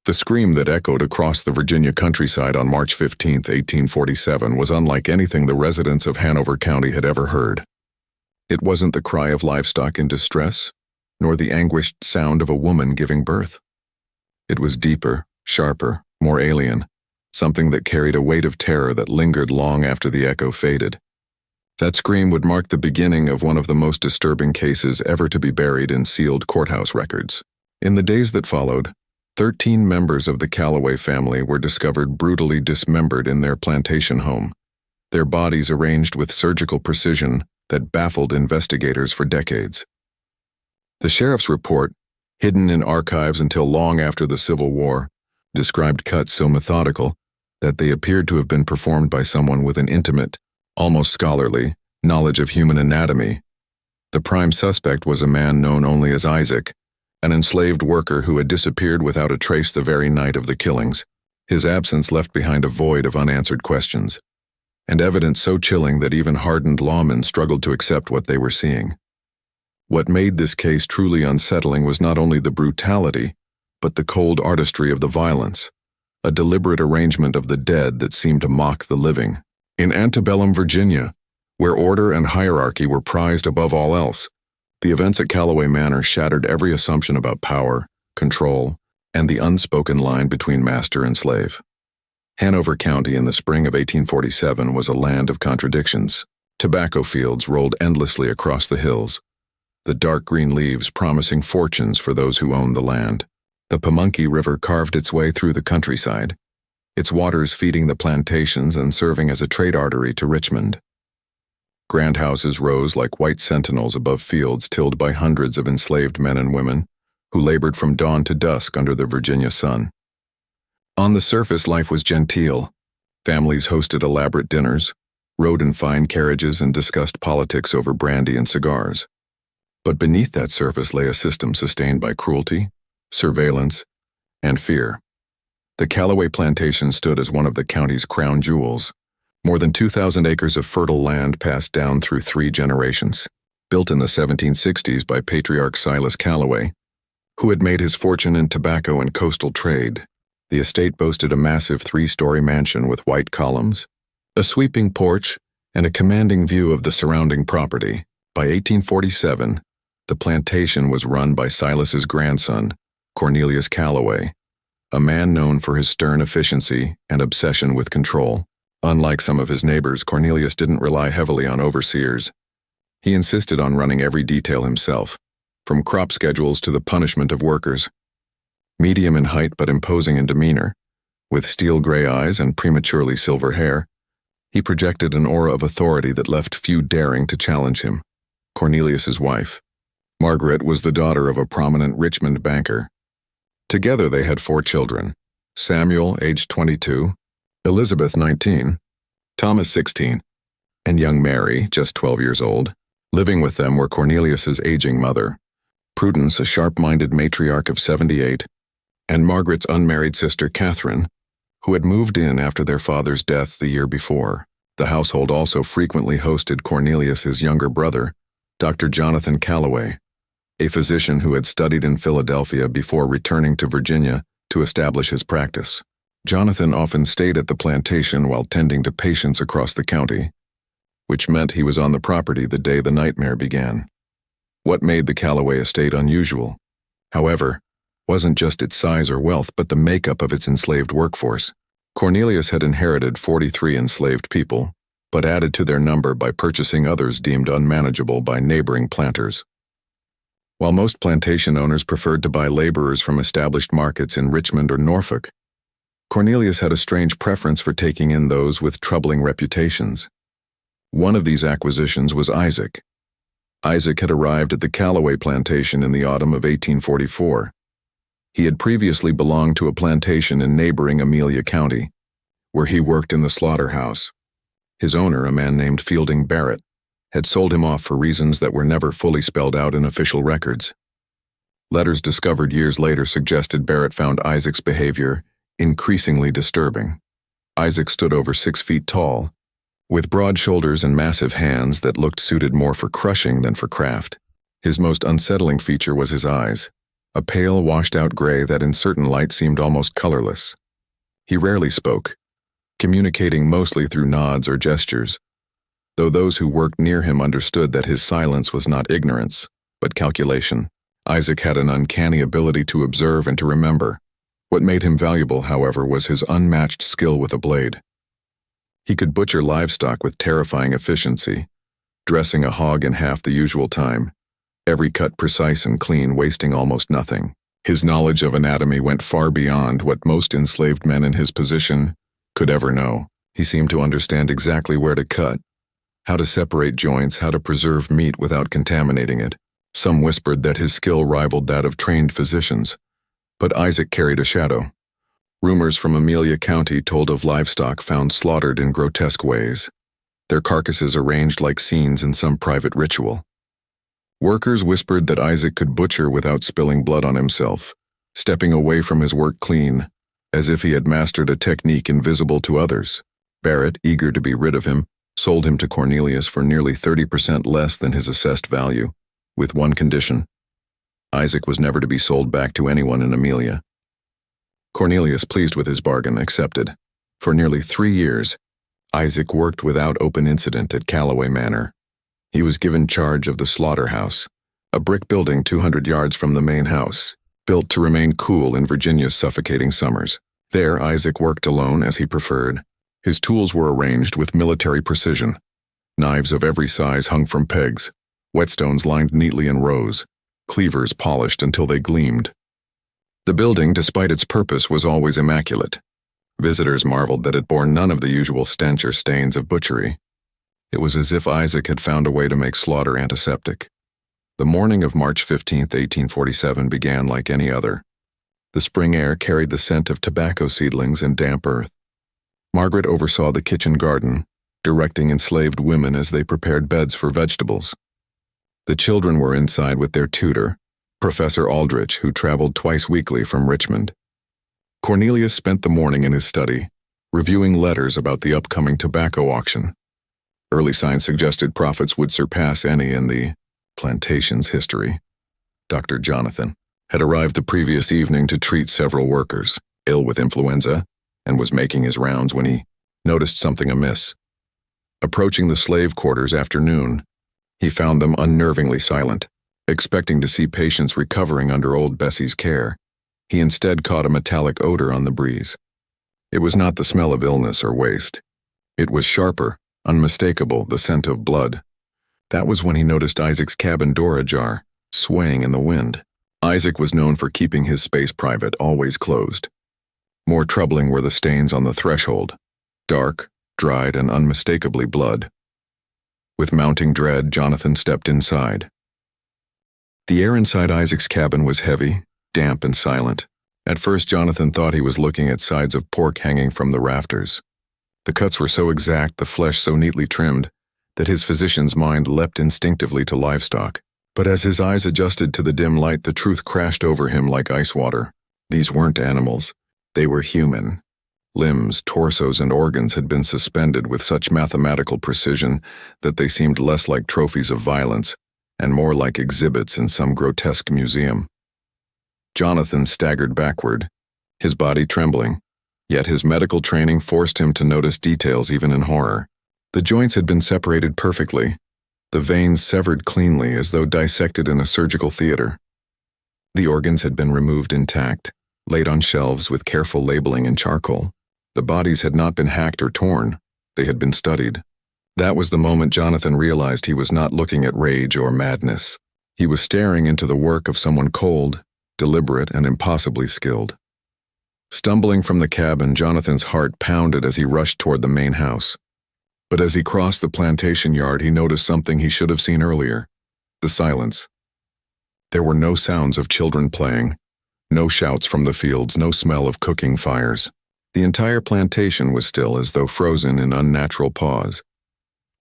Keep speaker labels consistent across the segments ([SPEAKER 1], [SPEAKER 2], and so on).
[SPEAKER 1] The scream that echoed across the Virginia countryside on March 15, 1847 was unlike anything the residents of Hanover County had ever heard. It wasn't the cry of livestock in distress, nor the anguished sound of a woman giving birth. It was deeper, sharper, more alien, something that carried a weight of terror that lingered long after the echo faded. That scream would mark the beginning of one of the most disturbing cases ever to be buried in sealed courthouse records. In the days that followed, 13 members of the Calloway family were discovered brutally dismembered in their plantation home, their bodies arranged with surgical precision that baffled investigators for decades. The sheriff's report, hidden in archives until long after the Civil War, described cuts so methodical that they appeared to have been performed by someone with an intimate, almost scholarly, knowledge of human anatomy. The prime suspect was a man known only as Isaac, an enslaved worker who had disappeared without a trace the very night of the killings. His absence left behind a void of unanswered questions, and evidence so chilling that even hardened lawmen struggled to accept what they were seeing. What made this case truly unsettling was not only the brutality, but the cold artistry of the violence, a deliberate arrangement of the dead that seemed to mock the living. In antebellum Virginia, where order and hierarchy were prized above all else, the events at Calloway Manor shattered every assumption about power, control, and the unspoken line between master and slave. Hanover County in the spring of 1847 was a land of contradictions. Tobacco fields rolled endlessly across the hills, the dark green leaves promising fortunes for those who owned the land. The Pamunkey River carved its way through the countryside, its waters feeding the plantations and serving as a trade artery to Richmond. Grand houses rose like white sentinels above fields tilled by hundreds of enslaved men and women who labored from dawn to dusk under the Virginia sun. On the surface, life was genteel. Families hosted elaborate dinners, rode in fine carriages, and discussed politics over brandy and cigars. But beneath that surface lay a system sustained by cruelty, surveillance, and fear. The Calloway plantation stood as one of the county's crown jewels, more than 2,000 acres of fertile land passed down through 3 generations. Built in the 1760s by patriarch Silas Calloway, who had made his fortune in tobacco and coastal trade, the estate boasted a massive 3-story mansion with white columns, a sweeping porch, and a commanding view of the surrounding property. By 1847, the plantation was run by Silas's grandson, Cornelius Calloway, a man known for his stern efficiency and obsession with control. Unlike some of his neighbors, Cornelius didn't rely heavily on overseers. He insisted on running every detail himself, from crop schedules to the punishment of workers. Medium in height but imposing in demeanor, with steel-gray eyes and prematurely silver hair, he projected an aura of authority that left few daring to challenge him. Cornelius's wife, Margaret, was the daughter of a prominent Richmond banker. Together they had 4 children: Samuel, aged 22, Elizabeth, 19, Thomas, 16, and young Mary, just 12 years old. Living with them were Cornelius's aging mother, Prudence, a sharp-minded matriarch of 78, and Margaret's unmarried sister Catherine, who had moved in after their father's death the year before. The household also frequently hosted Cornelius's younger brother, Dr. Jonathan Calloway, a physician who had studied in Philadelphia before returning to Virginia to establish his practice. Jonathan often stayed at the plantation while tending to patients across the county, which meant he was on the property the day the nightmare began. What made the Calloway estate unusual, however, wasn't just its size or wealth, but the makeup of its enslaved workforce. Cornelius had inherited 43 enslaved people, but added to their number by purchasing others deemed unmanageable by neighboring planters. While most plantation owners preferred to buy laborers from established markets in Richmond or Norfolk, Cornelius had a strange preference for taking in those with troubling reputations. One of these acquisitions was Isaac. Isaac had arrived at the Calloway plantation in the autumn of 1844. He had previously belonged to a plantation in neighboring Amelia County, where he worked in the slaughterhouse. His owner, a man named Fielding Barrett, had sold him off for reasons that were never fully spelled out in official records. Letters discovered years later suggested Barrett found Isaac's behavior increasingly disturbing. Isaac stood over 6 feet tall, with broad shoulders and massive hands that looked suited more for crushing than for craft. His most unsettling feature was his eyes, a pale, washed-out gray that in certain light seemed almost colorless. He rarely spoke, communicating mostly through nods or gestures, though those who worked near him understood that his silence was not ignorance, but calculation. Isaac had an uncanny ability to observe and to remember. What made him valuable, however, was his unmatched skill with a blade. He could butcher livestock with terrifying efficiency, dressing a hog in half the usual time, every cut precise and clean, wasting almost nothing. His knowledge of anatomy went far beyond what most enslaved men in his position could ever know. He seemed to understand exactly where to cut, how to separate joints, how to preserve meat without contaminating it. Some whispered that his skill rivaled that of trained physicians, but Isaac carried a shadow. Rumors from Amelia County told of livestock found slaughtered in grotesque ways, their carcasses arranged like scenes in some private ritual. Workers whispered that Isaac could butcher without spilling blood on himself, stepping away from his work clean, as if he had mastered a technique invisible to others. Barrett, eager to be rid of him, sold him to Cornelius for nearly 30% less than his assessed value, with one condition: Isaac was never to be sold back to anyone in Amelia. Cornelius, pleased with his bargain, accepted. For nearly 3 years, Isaac worked without open incident at Calloway Manor. He was given charge of the slaughterhouse, a brick building 200 yards from the main house, built to remain cool in Virginia's suffocating summers. There, Isaac worked alone as he preferred. His tools were arranged with military precision. Knives of every size hung from pegs, whetstones lined neatly in rows, cleavers polished until they gleamed. The building, despite its purpose, was always immaculate. Visitors marveled that it bore none of the usual stench or stains of butchery. It was as if Isaac had found a way to make slaughter antiseptic. The morning of March 15, 1847 began like any other. The spring air carried the scent of tobacco seedlings and damp earth. Margaret oversaw the kitchen garden, directing enslaved women as they prepared beds for vegetables. The children were inside with their tutor, Professor Aldrich, who traveled twice weekly from Richmond. Cornelius spent the morning in his study, reviewing letters about the upcoming tobacco auction. Early signs suggested profits would surpass any in the Plantations history. Dr. Jonathan had arrived the previous evening to treat several workers, ill with influenza, and was making his rounds when he noticed something amiss. Approaching the slave quarters after noon, he found them unnervingly silent. Expecting to see patients recovering under old Bessie's care, he instead caught a metallic odor on the breeze. It was not the smell of illness or waste. It was sharper, unmistakable, the scent of blood. That was when he noticed Isaac's cabin door ajar, swaying in the wind. Isaac was known for keeping his space private, always closed. More troubling were the stains on the threshold, dark, dried, and unmistakably blood. With mounting dread, Jonathan stepped inside. The air inside Isaac's cabin was heavy, damp, and silent. At first, Jonathan thought he was looking at sides of pork hanging from the rafters. The cuts were so exact, the flesh so neatly trimmed, that his physician's mind leapt instinctively to livestock. But as his eyes adjusted to the dim light, the truth crashed over him like ice water. These weren't animals. They were human. Limbs, torsos, and organs had been suspended with such mathematical precision that they seemed less like trophies of violence and more like exhibits in some grotesque museum. Jonathan staggered backward, his body trembling, yet his medical training forced him to notice details even in horror. The joints had been separated perfectly, the veins severed cleanly as though dissected in a surgical theater. The organs had been removed intact, laid on shelves with careful labeling in charcoal. The bodies had not been hacked or torn, they had been studied. That was the moment Jonathan realized he was not looking at rage or madness. He was staring into the work of someone cold, deliberate, and impossibly skilled. Stumbling from the cabin, Jonathan's heart pounded as he rushed toward the main house. But as he crossed the plantation yard, he noticed something he should have seen earlier: the silence. There were no sounds of children playing, no shouts from the fields, no smell of cooking fires. The entire plantation was still, as though frozen in unnatural pause.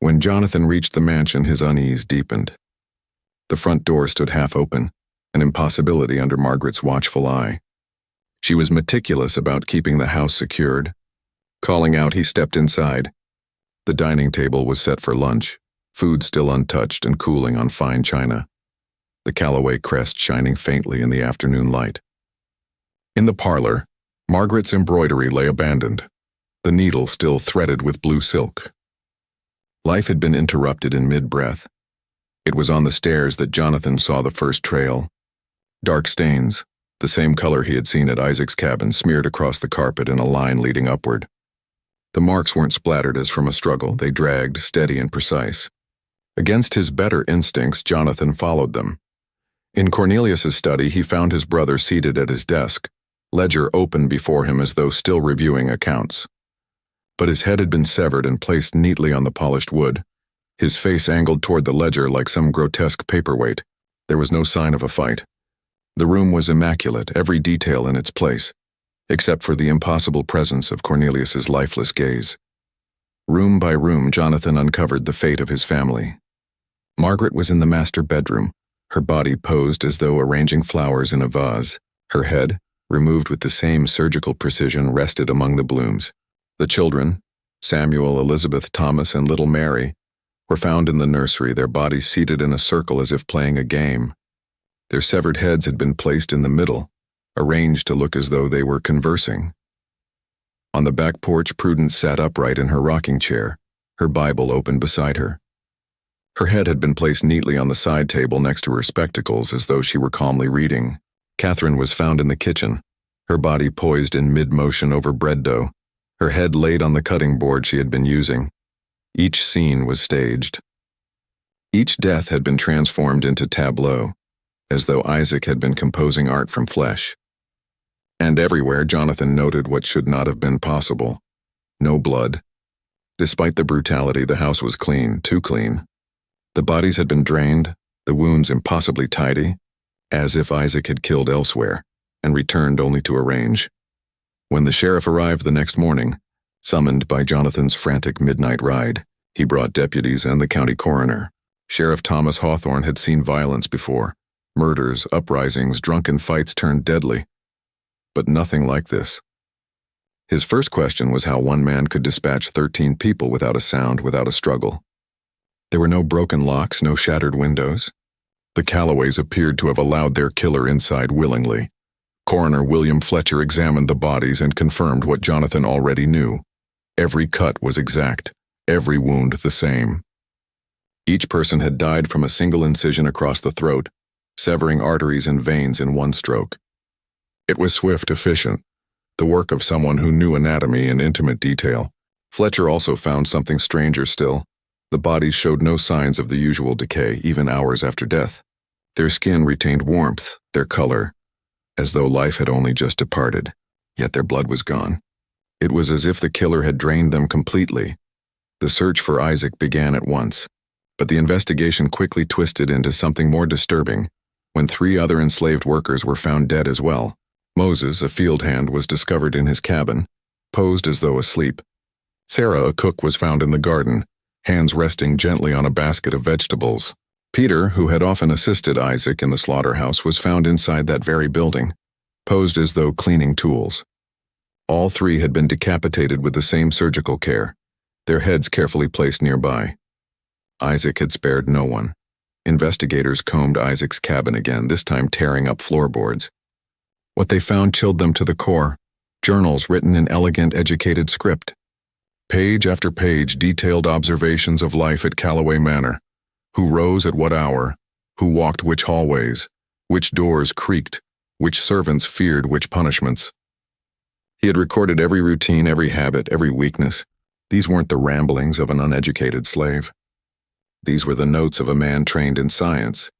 [SPEAKER 1] When Jonathan reached the mansion, his unease deepened. The front door stood half open, an impossibility under Margaret's watchful eye. She was meticulous about keeping the house secured. Calling out, he stepped inside. The dining table was set for lunch, food still untouched and cooling on fine china. the Calloway crest shining faintly in the afternoon light. In the parlor, Margaret's embroidery lay abandoned, the needle still threaded with blue silk. Life had been interrupted in mid-breath. It was on the stairs that Jonathan saw the first trail. Dark stains, the same color he had seen at Isaac's cabin, smeared across the carpet in a line leading upward. The marks weren't splattered as from a struggle, they dragged, steady and precise. Against his better instincts, Jonathan followed them. In Cornelius's study, he found his brother seated at his desk, ledger open before him as though still reviewing accounts. But his head had been severed and placed neatly on the polished wood, his face angled toward the ledger like some grotesque paperweight. There was no sign of a fight. The room was immaculate, every detail in its place, except for the impossible presence of Cornelius's lifeless gaze. Room by room, Jonathan uncovered the fate of his family. Margaret was in the master bedroom, her body posed as though arranging flowers in a vase. Her head, removed with the same surgical precision, rested among the blooms. The children, Samuel, Elizabeth, Thomas, and little Mary, were found in the nursery, their bodies seated in a circle as if playing a game. Their severed heads had been placed in the middle, arranged to look as though they were conversing. On the back porch, Prudence sat upright in her rocking chair, her Bible open beside her. Her head had been placed neatly on the side table next to her spectacles as though she were calmly reading. Catherine was found in the kitchen, her body poised in mid-motion over bread dough, her head laid on the cutting board she had been using. Each scene was staged. Each death had been transformed into tableau, as though Isaac had been composing art from flesh. And everywhere Jonathan noted what should not have been possible. No blood. Despite the brutality, the house was clean, too clean. The bodies had been drained, the wounds impossibly tidy, as if Isaac had killed elsewhere, and returned only to arrange. When the sheriff arrived the next morning, summoned by Jonathan's frantic midnight ride, he brought deputies and the county coroner. Sheriff Thomas Hawthorne had seen violence before, murders, uprisings, drunken fights turned deadly. But nothing like this. His first question was how one man could dispatch 13 people without a sound, without a struggle. There were no broken locks, no shattered windows. The Calloways appeared to have allowed their killer inside willingly. Coroner William Fletcher examined the bodies and confirmed what Jonathan already knew. Every cut was exact, every wound the same. Each person had died from a single incision across the throat, severing arteries and veins in one stroke. It was swift, efficient, the work of someone who knew anatomy in intimate detail. Fletcher also found something stranger still. The bodies showed no signs of the usual decay, even hours after death. Their skin retained warmth, their color, as though life had only just departed, yet their blood was gone. It was as if the killer had drained them completely. The search for Isaac began at once, but the investigation quickly twisted into something more disturbing when 3 other enslaved workers were found dead as well. Moses, a field hand, was discovered in his cabin, posed as though asleep. Sarah, a cook, was found in the garden, hands resting gently on a basket of vegetables. Peter, who had often assisted Isaac in the slaughterhouse, was found inside that very building, posed as though cleaning tools. All 3 had been decapitated with the same surgical care, their heads carefully placed nearby. Isaac had spared no one. Investigators combed Isaac's cabin again, this time tearing up floorboards. What they found chilled them to the core. Journals written in elegant, educated script. Page after page, detailed observations of life at Calloway Manor. Who rose at what hour, who walked which hallways, which doors creaked, which servants feared which punishments. He had recorded every routine, every habit, every weakness. These weren't the ramblings of an uneducated slave. These were the notes of a man trained in science,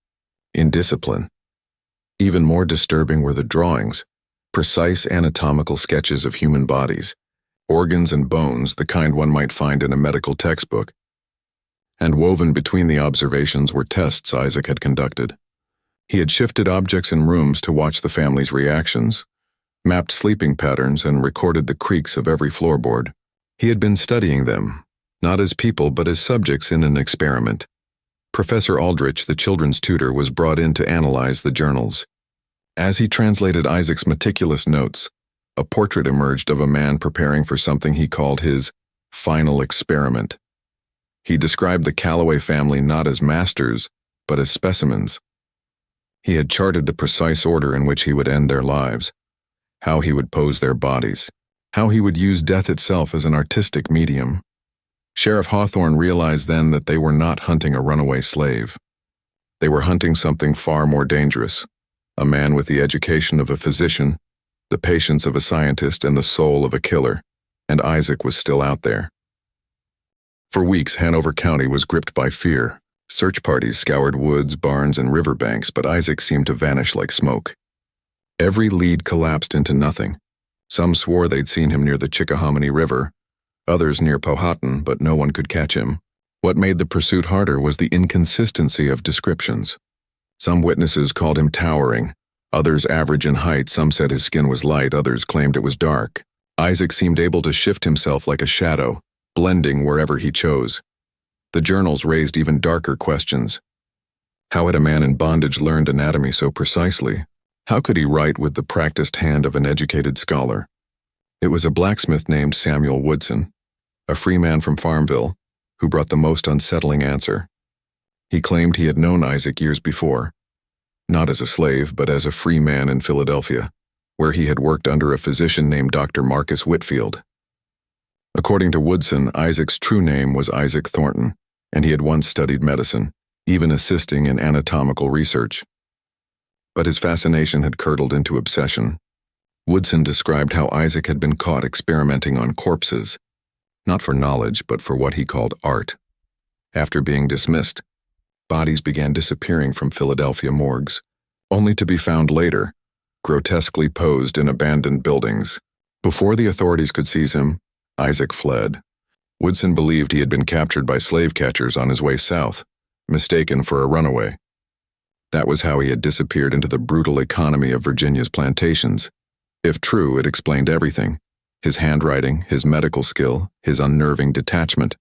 [SPEAKER 1] in discipline. Even more disturbing were the drawings, precise anatomical sketches of human bodies, organs and bones, the kind one might find in a medical textbook. And woven between the observations were tests Isaac had conducted. He had shifted objects in rooms to watch the family's reactions, mapped sleeping patterns, and recorded the creaks of every floorboard. He had been studying them, not as people but as subjects in an experiment. Professor Aldrich, the children's tutor, was brought in to analyze the journals. As he translated Isaac's meticulous notes, a portrait emerged of a man preparing for something he called his final experiment. He described the Calloway family not as masters, but as specimens. He had charted the precise order in which he would end their lives, how he would pose their bodies, how he would use death itself as an artistic medium. Sheriff Hawthorne realized then that they were not hunting a runaway slave. They were hunting something far more dangerous, a man with the education of a physician, the patience of a scientist, and the soul of a killer, and Isaac was still out there. For weeks, Hanover County was gripped by fear. Search parties scoured woods, barns, and riverbanks, but Isaac seemed to vanish like smoke. Every lead collapsed into nothing. Some swore they'd seen him near the Chickahominy River, others near Powhatan, but no one could catch him. What made the pursuit harder was the inconsistency of descriptions. Some witnesses called him towering, others average in height, some said his skin was light, others claimed it was dark. Isaac seemed able to shift himself like a shadow, blending wherever he chose. The journals raised even darker questions. How had a man in bondage learned anatomy so precisely? How could he write with the practiced hand of an educated scholar? It was a blacksmith named Samuel Woodson, a free man from Farmville, who brought the most unsettling answer. He claimed he had known Isaac years before, not as a slave, but as a free man in Philadelphia, where he had worked under a physician named Dr. Marcus Whitfield. According to Woodson, Isaac's true name was Isaac Thornton, and he had once studied medicine, even assisting in anatomical research. But his fascination had curdled into obsession. Woodson described how Isaac had been caught experimenting on corpses, not for knowledge, but for what he called art. After being dismissed, bodies began disappearing from Philadelphia morgues, only to be found later, grotesquely posed in abandoned buildings. Before the authorities could seize him, Isaac fled. Woodson believed he had been captured by slave catchers on his way south, mistaken for a runaway. That was how he had disappeared into the brutal economy of Virginia's plantations. If true, it explained everything: his handwriting, his medical skill, his unnerving detachment.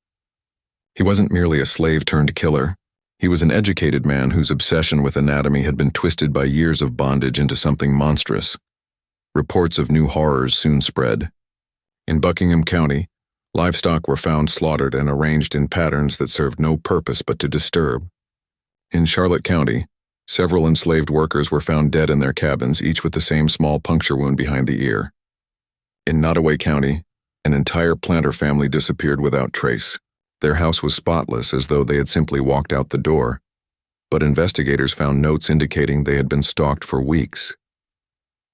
[SPEAKER 1] He wasn't merely a slave-turned-killer. He was an educated man whose obsession with anatomy had been twisted by years of bondage into something monstrous. Reports of new horrors soon spread. In Buckingham County, livestock were found slaughtered and arranged in patterns that served no purpose but to disturb. In Charlotte County, several enslaved workers were found dead in their cabins, each with the same small puncture wound behind the ear. In Nottoway County, an entire planter family disappeared without trace. Their house was spotless, as though they had simply walked out the door, but investigators found notes indicating they had been stalked for weeks.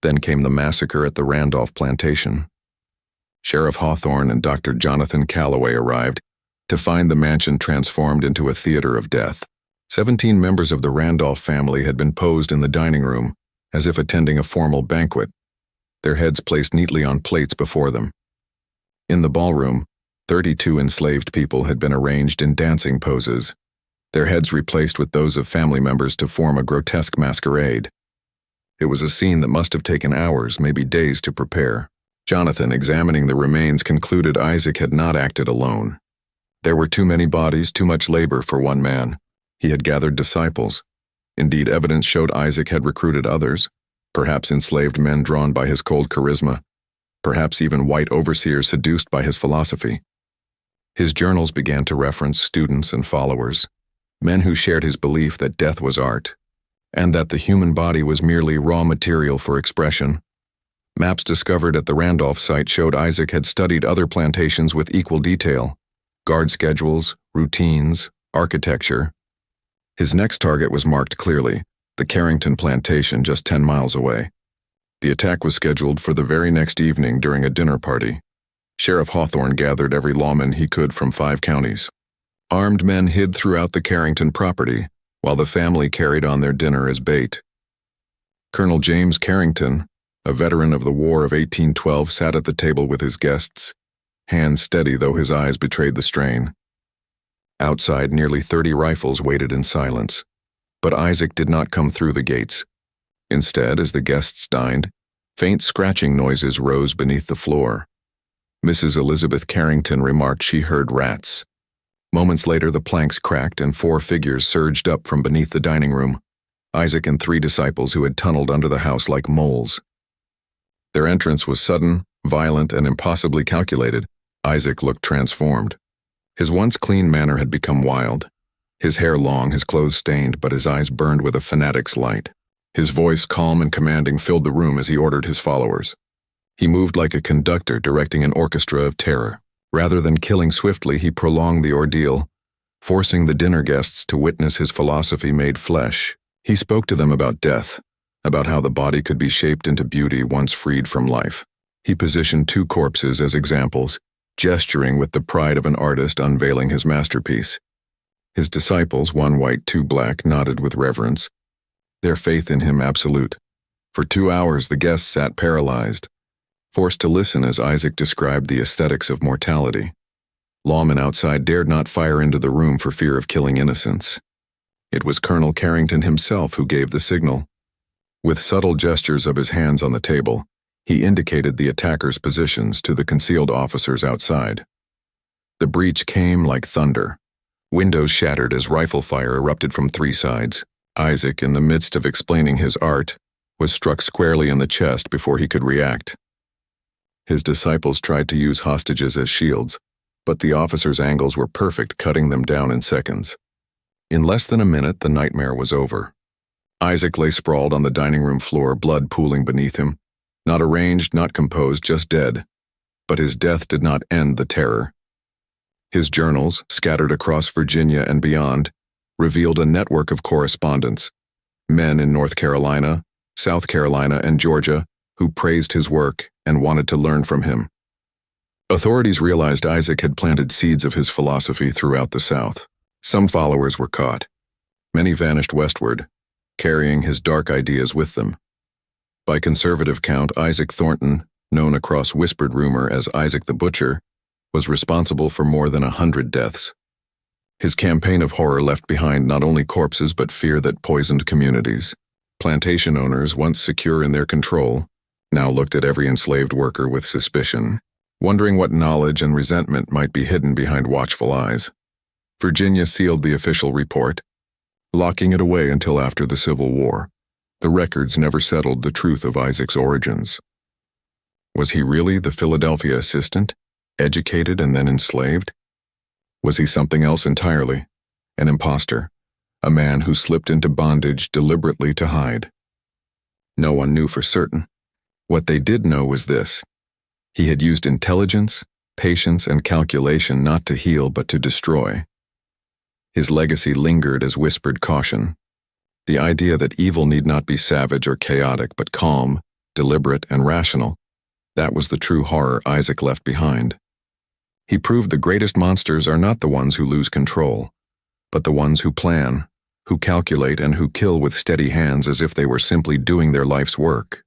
[SPEAKER 1] Then came the massacre at the Randolph plantation. Sheriff Hawthorne and Dr. Jonathan Calloway arrived to find the mansion transformed into a theater of death. 17 members of the Randolph family had been posed in the dining room, as if attending a formal banquet, their heads placed neatly on plates before them. In the ballroom, 32 enslaved people had been arranged in dancing poses, their heads replaced with those of family members to form a grotesque masquerade. It was a scene that must have taken hours, maybe days, to prepare. Jonathan, examining the remains, concluded Isaac had not acted alone. There were too many bodies, too much labor for one man. He had gathered disciples. Indeed, evidence showed Isaac had recruited others, perhaps enslaved men drawn by his cold charisma, perhaps even white overseers seduced by his philosophy. His journals began to reference students and followers, men who shared his belief that death was art, and that the human body was merely raw material for expression. Maps discovered at the Randolph site showed Isaac had studied other plantations with equal detail: guard schedules, routines, architecture. His next target was marked clearly: the Carrington plantation just 10 miles away. The attack was scheduled for the very next evening during a dinner party. Sheriff Hawthorne gathered every lawman he could from 5 counties. Armed men hid throughout the Carrington property, while the family carried on their dinner as bait. Colonel James Carrington, a veteran of the War of 1812, sat at the table with his guests, hands steady though his eyes betrayed the strain. Outside, nearly 30 rifles waited in silence, but Isaac did not come through the gates. Instead, as the guests dined, faint scratching noises rose beneath the floor. Mrs. Elizabeth Carrington remarked she heard rats. Moments later, the planks cracked and 4 figures surged up from beneath the dining room, Isaac and 3 disciples who had tunneled under the house like moles. Their entrance was sudden, violent, and impossibly calculated. Isaac looked transformed. His once clean manner had become wild. His hair long, his clothes stained, but his eyes burned with a fanatic's light. His voice, calm and commanding, filled the room as he ordered his followers. He moved like a conductor directing an orchestra of terror. Rather than killing swiftly, he prolonged the ordeal, forcing the dinner guests to witness his philosophy made flesh. He spoke to them about death, about how the body could be shaped into beauty once freed from life. He positioned 2 corpses as examples, gesturing with the pride of an artist unveiling his masterpiece. His disciples, 1 white, 2 black, nodded with reverence, their faith in him absolute. For 2 hours the guests sat paralyzed, forced to listen as Isaac described the aesthetics of mortality. Lawmen outside dared not fire into the room for fear of killing innocents. It was Colonel Carrington himself who gave the signal. With subtle gestures of his hands on the table, he indicated the attackers' positions to the concealed officers outside. The breach came like thunder. Windows shattered as rifle fire erupted from 3 sides. Isaac, in the midst of explaining his art, was struck squarely in the chest before he could react. His disciples tried to use hostages as shields, but the officers' angles were perfect, cutting them down in seconds. In less than a minute, the nightmare was over. Isaac lay sprawled on the dining room floor, blood pooling beneath him. Not arranged, not composed, just dead. But his death did not end the terror. His journals, scattered across Virginia and beyond, revealed a network of correspondence, men in North Carolina, South Carolina, and Georgia who praised his work and wanted to learn from him. Authorities realized Isaac had planted seeds of his philosophy throughout the South. Some followers were caught. Many vanished westward, carrying his dark ideas with them. By conservative count, Isaac Thornton, known across whispered rumor as Isaac the Butcher, was responsible for more than 100 deaths. His campaign of horror left behind not only corpses but fear that poisoned communities. Plantation owners, once secure in their control, now looked at every enslaved worker with suspicion, wondering what knowledge and resentment might be hidden behind watchful eyes. Virginia sealed the official report, locking it away until after the Civil War. The records never settled the truth of Isaac's origins. Was he really the Philadelphia assistant, educated and then enslaved? Was he something else entirely, an imposter, a man who slipped into bondage deliberately to hide? No one knew for certain. What they did know was this: he had used intelligence, patience, and calculation not to heal but to destroy. His legacy lingered as whispered caution. The idea that evil need not be savage or chaotic but calm, deliberate, and rational. That was the true horror Isaac left behind. He proved the greatest monsters are not the ones who lose control, but the ones who plan, who calculate, and who kill with steady hands as if they were simply doing their life's work.